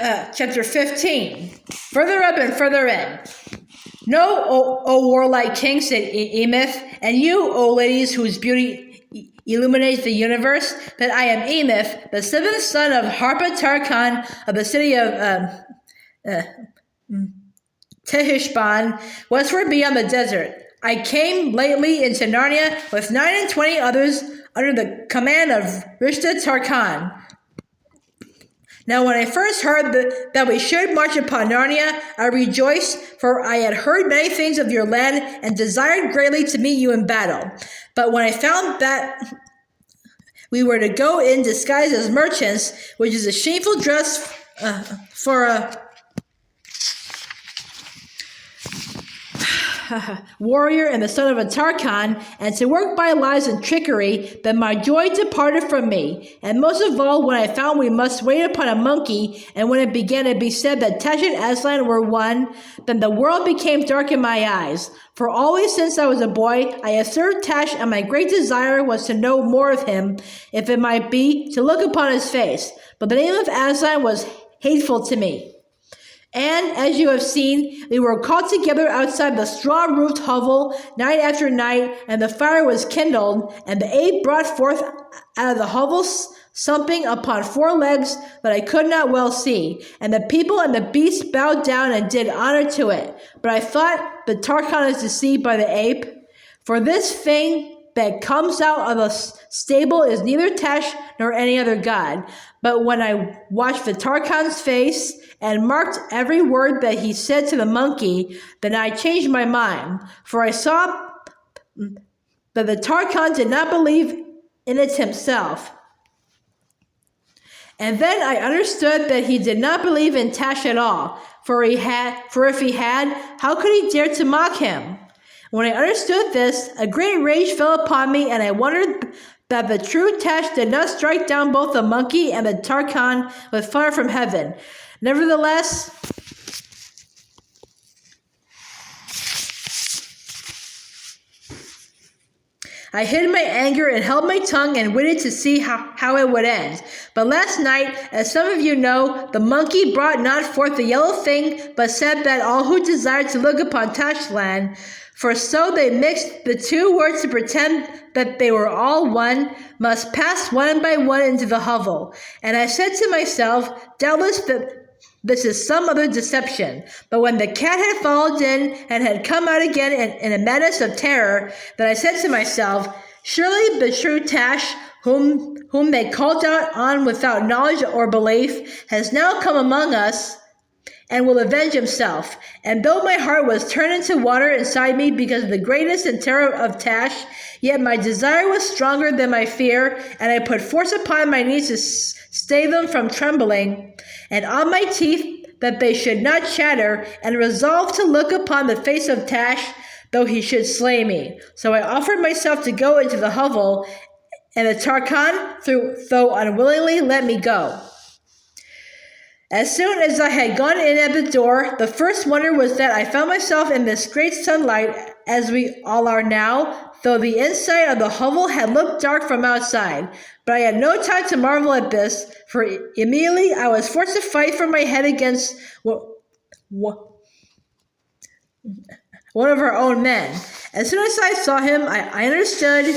Chapter 15. Further up and further in. Know, O warlike king, said Emeth, and you, O ladies, whose beauty illuminates the universe, that I am Emeth, the seventh son of Harpa Tarkhan of the city of Tehishban, westward beyond the desert. I came lately into Narnia with 29 others under the command of Rishta Tarkhan. Now when I first heard that we should march upon Narnia, I rejoiced, for I had heard many things of your land and desired greatly to meet you in battle. But when I found that we were to go in disguise as merchants, which is a shameful dress for a warrior and the son of a Tarkhan, and to work by lies and trickery, then my joy departed from me. And most of all, when I found we must wait upon a monkey, and when it began to be said that Tash and Aslan were one, then the world became dark in my eyes. For always since I was a boy, I have served Tash, and my great desire was to know more of him, if it might be, to look upon his face. But the name of Aslan was hateful to me. And, as you have seen, we were called together outside the straw-roofed hovel night after night, and the fire was kindled, and the ape brought forth out of the hovel something upon 4 legs that I could not well see. And the people and the beasts bowed down and did honor to it. But I thought the Tarkhan is deceived by the ape. For this thing that comes out of the stable is neither Tash nor any other god. But when I watched the Tarkhan's face and marked every word that he said to the monkey, then I changed my mind, for I saw that the Tarkhan did not believe in it himself. And then I understood that he did not believe in Tash at all, for if he had, how could he dare to mock him? When I understood this, a great rage fell upon me, and I wondered that the true Tash did not strike down both the monkey and the Tarkhan with fire from heaven. Nevertheless, I hid my anger and held my tongue and waited to see how it would end. But last night, as some of you know, the monkey brought not forth the yellow thing, but said that all who desired to look upon Tashland, for so they mixed the 2 words to pretend that they were all one, must pass one by one into the hovel. And I said to myself, doubtless that this is some other deception. But when the cat had followed in and had come out again in a madness of terror, then I said to myself, surely the true Tash, whom they called out on without knowledge or belief, has now come among us and will avenge himself. And though my heart was turned into water inside me because of the greatness and terror of Tash, yet my desire was stronger than my fear, and I put force upon my knees to stay them from trembling, and on my teeth that they should not chatter, and resolved to look upon the face of Tash, though he should slay me. So I offered myself to go into the hovel, and the Tarkhan, though unwillingly, let me go. As soon as I had gone in at the door, the first wonder was that I found myself in this great sunlight, as we all are now, though the inside of the hovel had looked dark from outside. But I had no time to marvel at this, for immediately I was forced to fight for my head against one of our own men. As soon as I saw him, I understood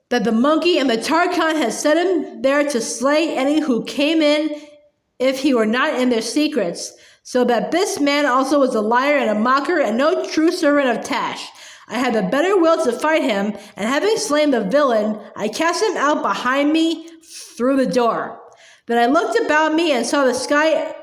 that the monkey and the Tarkhan had set him there to slay any who came in if he were not in their secrets, so that this man also was a liar and a mocker and no true servant of Tash. I had the better will to fight him, and having slain the villain, I cast him out behind me through the door. Then I looked about me and saw the sky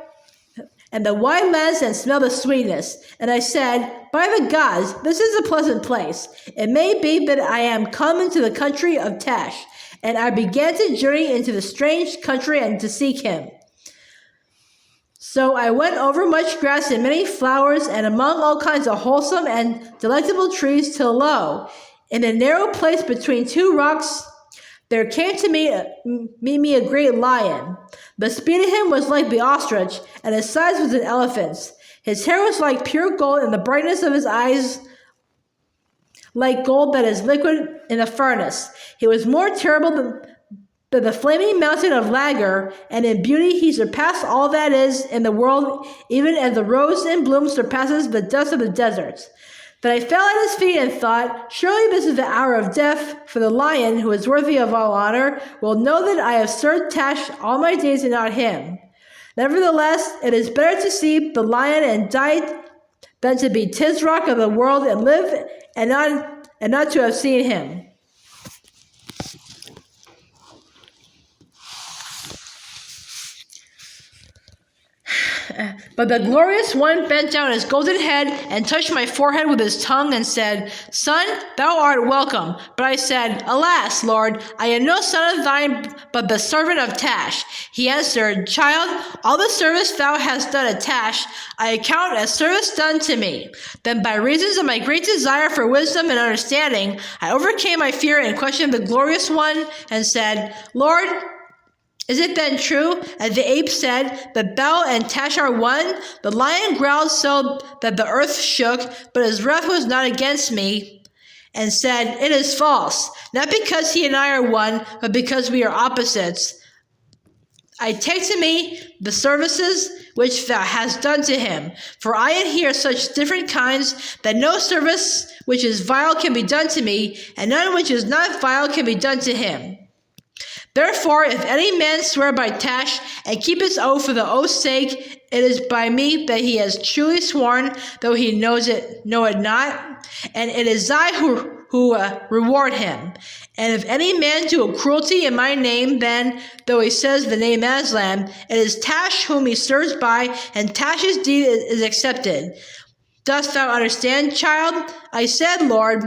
and the wide lands and smelled the sweetness. And I said, by the gods, this is a pleasant place. It may be that I am come into the country of Tash. And I began to journey into the strange country and to seek him. So I went over much grass and many flowers, and among all kinds of wholesome and delectable trees, till lo, in a narrow place between 2 rocks, there came to meet me a great lion. The speed of him was like the ostrich, and his size was an elephant's. His hair was like pure gold, and the brightness of his eyes like gold that is liquid in a furnace. He was more terrible the flaming mountain of Lager, and in beauty he surpassed all that is in the world, even as the rose in bloom surpasses the dust of the deserts. Then I fell at his feet and thought, surely this is the hour of death, for the lion, who is worthy of all honor, will know that I have served Tash all my days and not him. Nevertheless, it is better to see the lion and die than to be Tisrock of the world and live and not to have seen him. But the glorious one bent down his golden head and touched my forehead with his tongue and said, Son, thou art welcome. But I said, Alas, Lord, I am no son of thine, but the servant of Tash. He answered, Child, all the service thou hast done at Tash, I account as service done to me. Then by reasons of my great desire for wisdom and understanding, I overcame my fear and questioned the glorious one and said, Lord, is it then true, as the ape said, that thou and Tash are one? The lion growled so that the earth shook, but his wrath was not against me, and said, It is false, not because he and I are one, but because we are opposites. I take to me the services which thou hast done to him, for I adhere such different kinds that no service which is vile can be done to me, and none which is not vile can be done to him. Therefore, if any man swear by Tash and keep his oath for the oath's sake, it is by me that he has truly sworn, though he know it not, and it is I who reward him. And if any man do a cruelty in my name, then, though he says the name Aslan, it is Tash whom he serves by, and Tash's deed is accepted. Dost thou understand, child? I said, Lord,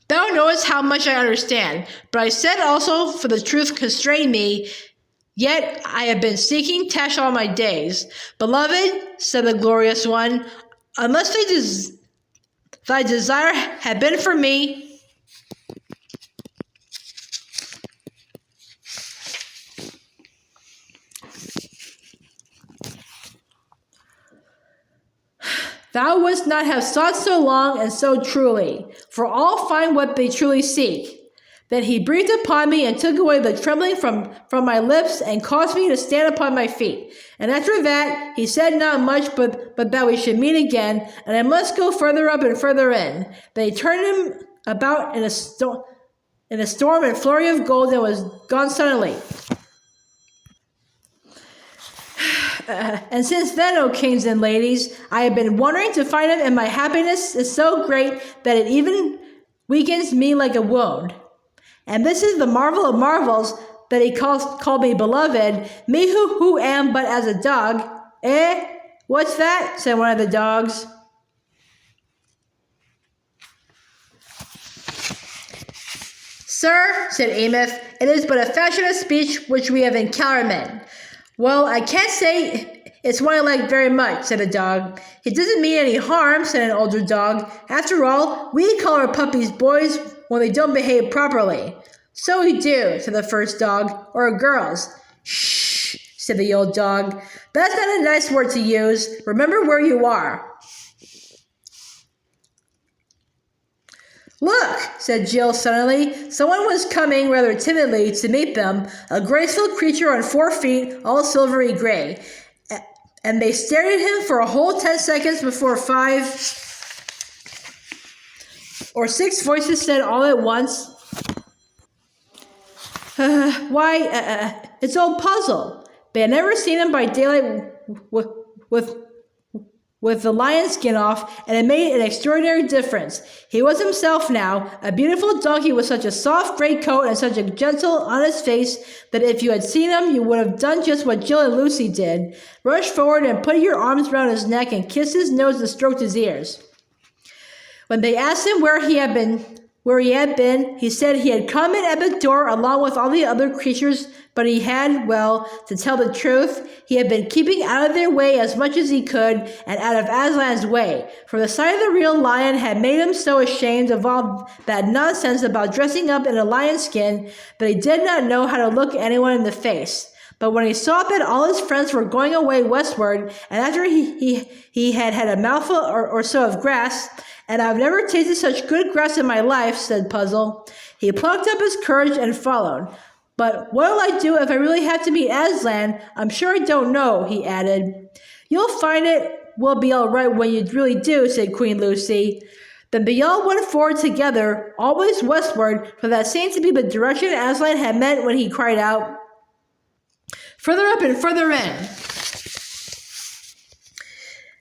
Thou knowest how much I understand, but I said also, for the truth constrained me, yet I have been seeking Tash all my days. Beloved, said the glorious one, unless thy desire had been for me, thou wouldst not have sought so long and so truly, for all find what they truly seek. Then he breathed upon me and took away the trembling from my lips and caused me to stand upon my feet. And after that, he said not much, but that we should meet again, and I must go further up and further in. Then he turned him about in a storm and flurry of gold and was gone suddenly. And since then, O kings and ladies, I have been wondering to find him, and my happiness is so great that it even weakens me like a wound. And this is the marvel of marvels, that he called me beloved, me who am but as a dog. What's that? Said one of the dogs. Sir, said Amos, it is but a fashion of speech which we have in Kellerman. Well, I can't say it's one I like very much, said the dog. It doesn't mean any harm, said an older dog. After all, we call our puppies boys when they don't behave properly. So we do, said the first dog, or girls. Shh, said the old dog. That's not a nice word to use. Remember where you are. Look, said Jill suddenly. Someone was coming rather timidly to meet them, a graceful creature on 4 feet, all silvery gray. And they stared at him for a whole 10 seconds before 5 or 6 voices said all at once, it's old Puzzle. They had never seen him by daylight with the lion skin off, and it made an extraordinary difference. He was himself now, a beautiful donkey with such a soft gray coat and such a gentle, honest face that if you had seen him, you would have done just what Jill and Lucy did. Rushed forward and put your arms around his neck and kissed his nose and stroked his ears. When they asked him where he had been, he said he had come in at the door along with all the other creatures, but he had, well, to tell the truth, he had been keeping out of their way as much as he could and out of Aslan's way, for the sight of the real lion had made him so ashamed of all that nonsense about dressing up in a lion skin that he did not know how to look anyone in the face. But when he saw that all his friends were going away westward, and after he had had a mouthful or so of grass, and I've never tasted such good grass in my life, said Puzzle, he plucked up his courage and followed. But what'll I do if I really have to meet Aslan? I'm sure I don't know, he added. You'll find it will be all right when you really do, said Queen Lucy. Then they all went forward together, always westward, for that seemed to be the direction Aslan had meant when he cried out, "Further up and further in."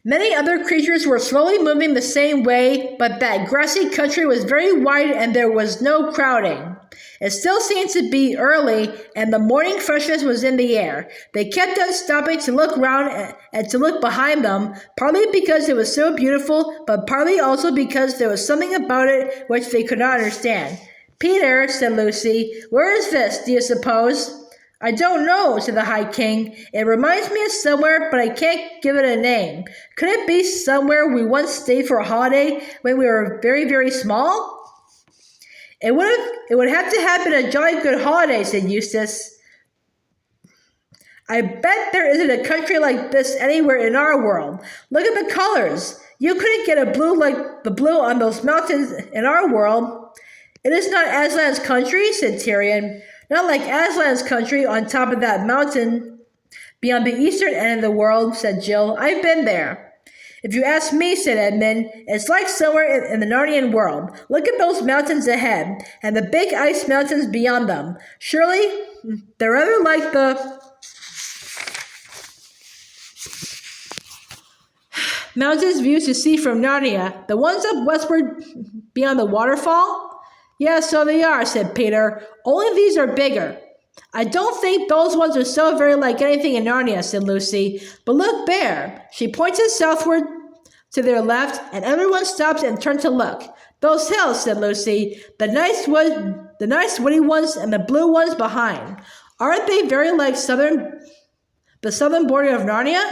Many other creatures were slowly moving the same way, but that grassy country was very wide and there was no crowding. It still seemed to be early, and the morning freshness was in the air. They kept on stopping to look round and to look behind them, partly because it was so beautiful, but partly also because there was something about it which they could not understand. "Peter," said Lucy, "where is this, do you suppose?" "I don't know," said the High King. "It reminds me of somewhere, but I can't give it a name. Could it be somewhere we once stayed for a holiday when we were very, very small?" It would have to have been a jolly good holiday," said Eustace. "I bet there isn't a country like this anywhere in our world. Look at the colors. You couldn't get a blue like the blue on those mountains in our world." "It is not Aslan's country," said Tyrion. "Not like Aslan's country on top of that mountain beyond the eastern end of the world," said Jill. "I've been there." "If you ask me," said Edmund, "it's like somewhere in the Narnian world. Look at those mountains ahead, and the big ice mountains beyond them. Surely they're rather like the mountains we used to see from Narnia, the ones up westward beyond the waterfall?" "Yeah, so they are," said Peter. "Only these are bigger." "I don't think those ones are so very like anything in Narnia," said Lucy. "But look there." She pointed southward to their left, and everyone stopped and turned to look. "Those hills," said Lucy, the nice woody ones and the blue ones behind. "Aren't they very like the southern border of Narnia?"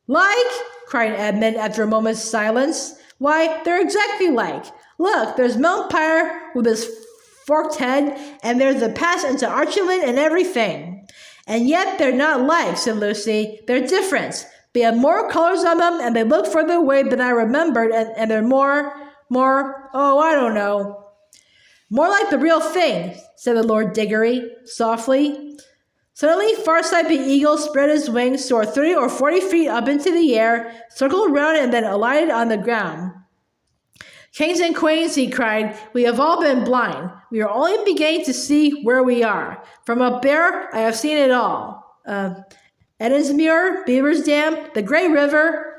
"Like?" cried Edmund after a moment's silence. "Why, they're exactly like. Look, there's Mount Pyre with his forked head, and there's the pass into Archland and everything." "And yet they're not like," said Lucy. "They're different. They have more colors on them, and they look further away than I remembered, and they're more, oh, I don't know." "More like the real thing," said the Lord Diggory, softly. Suddenly, Farsight the eagle spread his wings, soared 30 or 40 feet up into the air, circled around, and then alighted on the ground. "Kings and queens," he cried, "we have all been blind. We are only beginning to see where we are. From up there, I have seen it all. Edensmuir, Beaver's Dam, the Great River."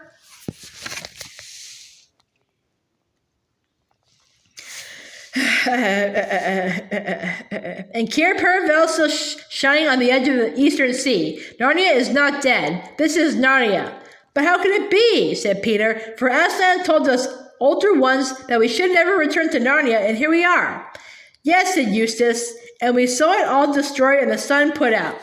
"And Cair Paravel still shining on the edge of the eastern sea. Narnia is not dead. This is Narnia." "But how can it be?" said Peter. "For Aslan told us older ones that we should never return to Narnia, and here we are." "Yes," said Eustace, "and we saw it all destroyed and the sun put out."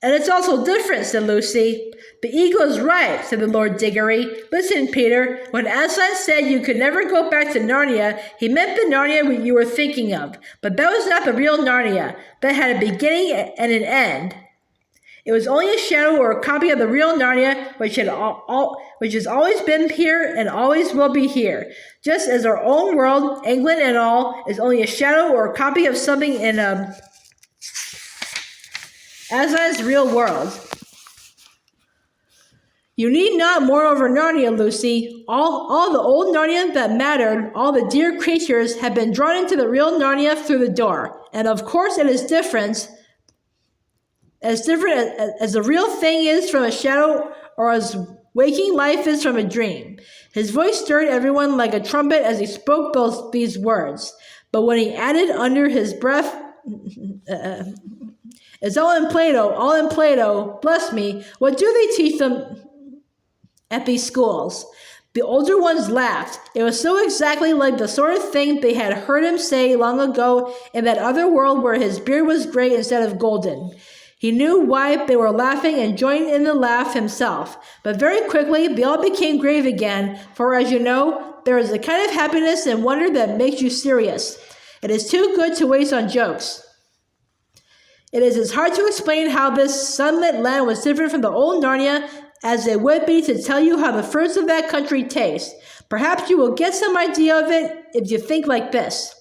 "And it's also different," said Lucy. "The eagle is right," said the Lord Diggory. "Listen, Peter, when Aslan said you could never go back to Narnia, he meant the Narnia you were thinking of. But that was not the real Narnia. That had a beginning and an end. It was only a shadow or a copy of the real Narnia, which has always been here and always will be here. Just as our own world, England and all, is only a shadow or a copy of something in Aslan's real world. You need not mourn over Narnia, Lucy. All the old Narnia that mattered, all the dear creatures, have been drawn into the real Narnia through the door. And of course it is different as the real thing is from a shadow, or as waking life is from a dream." His voice stirred everyone like a trumpet as he spoke these words. But when he added under his breath, "It's all in Plato, bless me, what do they teach them at these schools?" The older ones laughed. It was so exactly like the sort of thing they had heard him say long ago in that other world where his beard was gray instead of golden. He knew why they were laughing and joined in the laugh himself. But very quickly, they all became grave again, for as you know, there is a kind of happiness and wonder that makes you serious. It is too good to waste on jokes. It is as hard to explain how this sunlit land was different from the old Narnia as it would be to tell you how the fruits of that country taste. Perhaps you will get some idea of it if you think like this.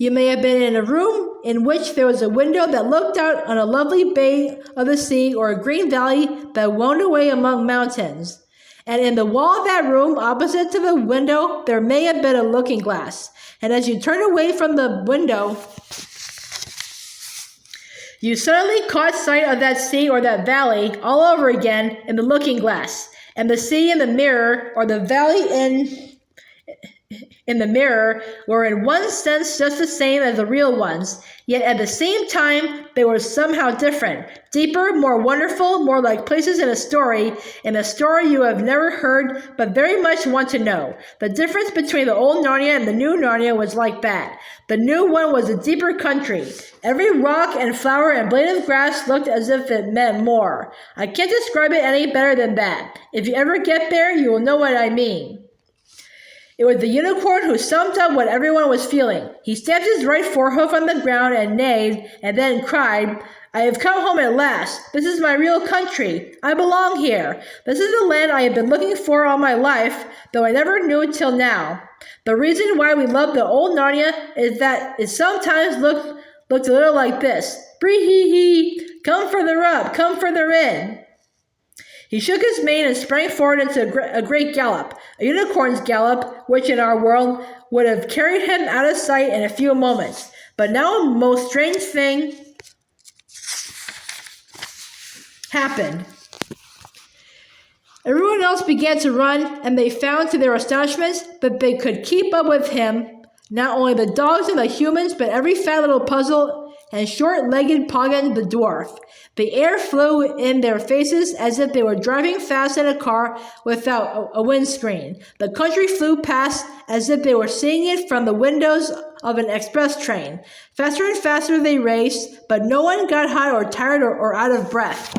You may have been in a room in which there was a window that looked out on a lovely bay of the sea or a green valley that wound away among mountains. And in the wall of that room, opposite to the window, there may have been a looking glass. And as you turned away from the window, you suddenly caught sight of that sea or that valley all over again in the looking glass. And the sea in the mirror, or the valley in the mirror, were in one sense just the same as the real ones, yet at the same time they were somehow different, deeper, more wonderful, more like places in a story you have never heard but very much want to know. The difference between the old Narnia and the new Narnia was like that. The new one was a deeper country. Every rock and flower and blade of grass looked as if it meant more. I can't describe it any better than that. If you ever get there, you will know what I mean. It was the unicorn who summed up what everyone was feeling. He stamped his right forehoof on the ground and neighed, and then cried, I have come home at last. This is my real country. I belong here. This is the land I have been looking for all my life, though I never knew it till now. The reason why we love the old Narnia is that it sometimes looked a little like this. Bree-hee-hee, come further up, come further in. He shook his mane and sprang forward into a great gallop, a unicorn's gallop, which in our world would have carried him out of sight in a few moments. But now a most strange thing happened. Everyone else began to run, and they found to their astonishment that they could keep up with him, not only the dogs and the humans, but every fat little puzzle and short-legged Poggin the dwarf. The air flew in their faces as if they were driving fast in a car without a windscreen. The country flew past as if they were seeing it from the windows of an express train. Faster and faster they raced, but no one got hot or tired or out of breath.